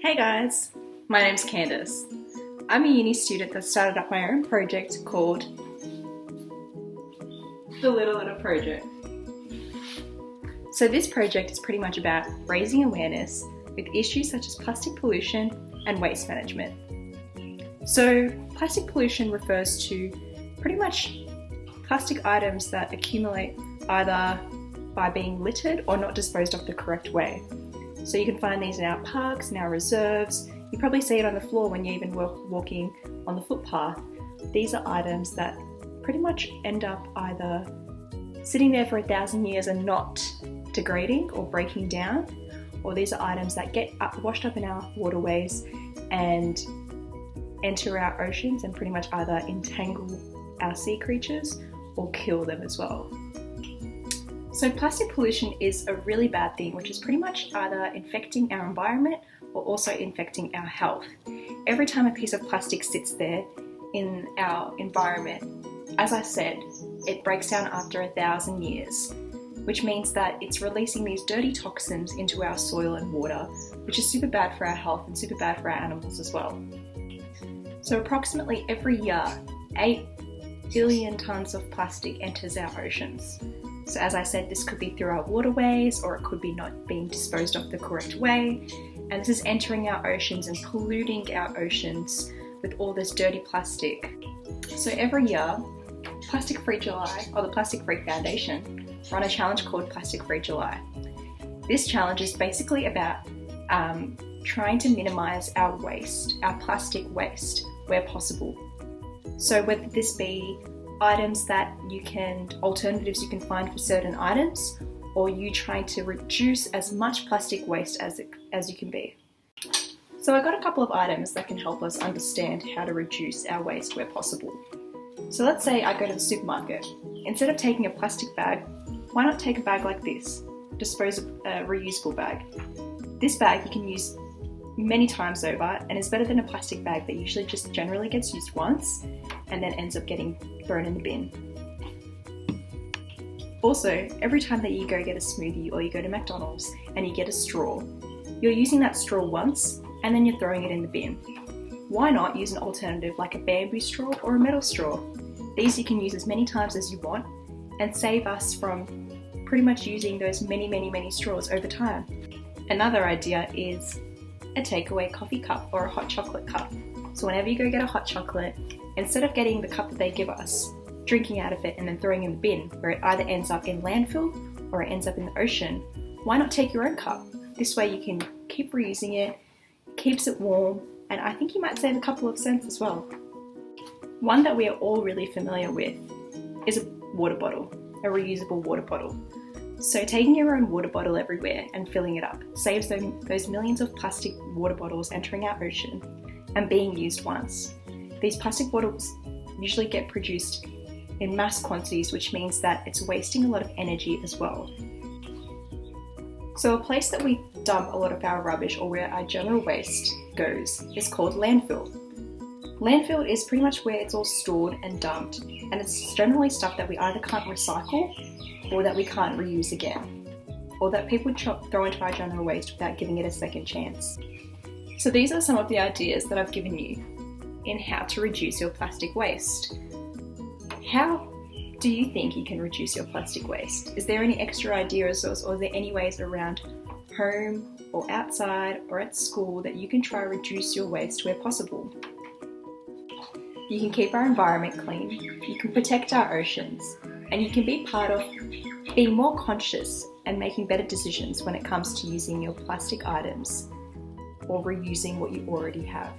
Hey guys, my name's Candace. I'm a uni student that started up my own project called the Little Project. So this project is pretty much about raising awareness with issues such as plastic pollution and waste management. So plastic pollution refers to pretty much plastic items that accumulate either by being littered or not disposed of the correct way. So you can find these in our parks, in our reserves. You probably see it on the floor when you're even walking on the footpath. These are items that pretty much end up either sitting there for 1,000 years and not degrading or breaking down, or these are items that get washed up in our waterways and enter our oceans and pretty much either entangle our sea creatures or kill them as well. So plastic pollution is a really bad thing, which is pretty much either infecting our environment or also infecting our health. Every time a piece of plastic sits there in our environment, as I said, it breaks down after 1,000 years, which means that it's releasing these dirty toxins into our soil and water, which is super bad for our health and super bad for our animals as well. So approximately every year, 8 billion tons of plastic enters our oceans. So as I said, this could be through our waterways, or it could be not being disposed of the correct way. And this is entering our oceans and polluting our oceans with all this dirty plastic. So every year, Plastic Free July, or the Plastic Free Foundation, run a challenge called Plastic Free July. This challenge is basically about trying to minimize our waste, our plastic waste, where possible. So whether this be items alternatives you can find for certain items, or you trying to reduce as much plastic waste as you can be. So I got a couple of items that can help us understand how to reduce our waste where possible. So let's say I go to the supermarket. Instead of taking a plastic bag, why not take a bag like this? Reusable bag. This bag you can use many times over and is better than a plastic bag that usually just generally gets used once and then ends up getting thrown in the bin. Also, every time that you go get a smoothie or you go to McDonald's and you get a straw, you're using that straw once and then you're throwing it in the bin. Why not use an alternative like a bamboo straw or a metal straw? These you can use as many times as you want and save us from pretty much using those many straws over time. Another idea is a takeaway coffee cup or a hot chocolate cup. So whenever you go get a hot chocolate, instead of getting the cup that they give us, drinking out of it and then throwing in the bin, where it either ends up in landfill or it ends up in the ocean, why not take your own cup? This way you can keep reusing it, keeps it warm, and I think you might save a couple of cents as well. One that we are all really familiar with is a water bottle, a reusable water bottle. So taking your own water bottle everywhere and filling it up saves those millions of plastic water bottles entering our ocean and being used once. These plastic bottles usually get produced in mass quantities, which means that it's wasting a lot of energy as well. So a place that we dump a lot of our rubbish, or where our general waste goes, is called landfill. Landfill is pretty much where it's all stored and dumped, and it's generally stuff that we either can't recycle or that we can't reuse again, or that people throw into our general waste without giving it a second chance. So these are some of the ideas that I've given you in how to reduce your plastic waste. How do you think you can reduce your plastic waste? Is there any extra ideas, or are there any ways around home or outside or at school that you can try to reduce your waste where possible? You can keep our environment clean, you can protect our oceans, and you can be part of being more conscious and making better decisions when it comes to using your plastic items or reusing what you already have.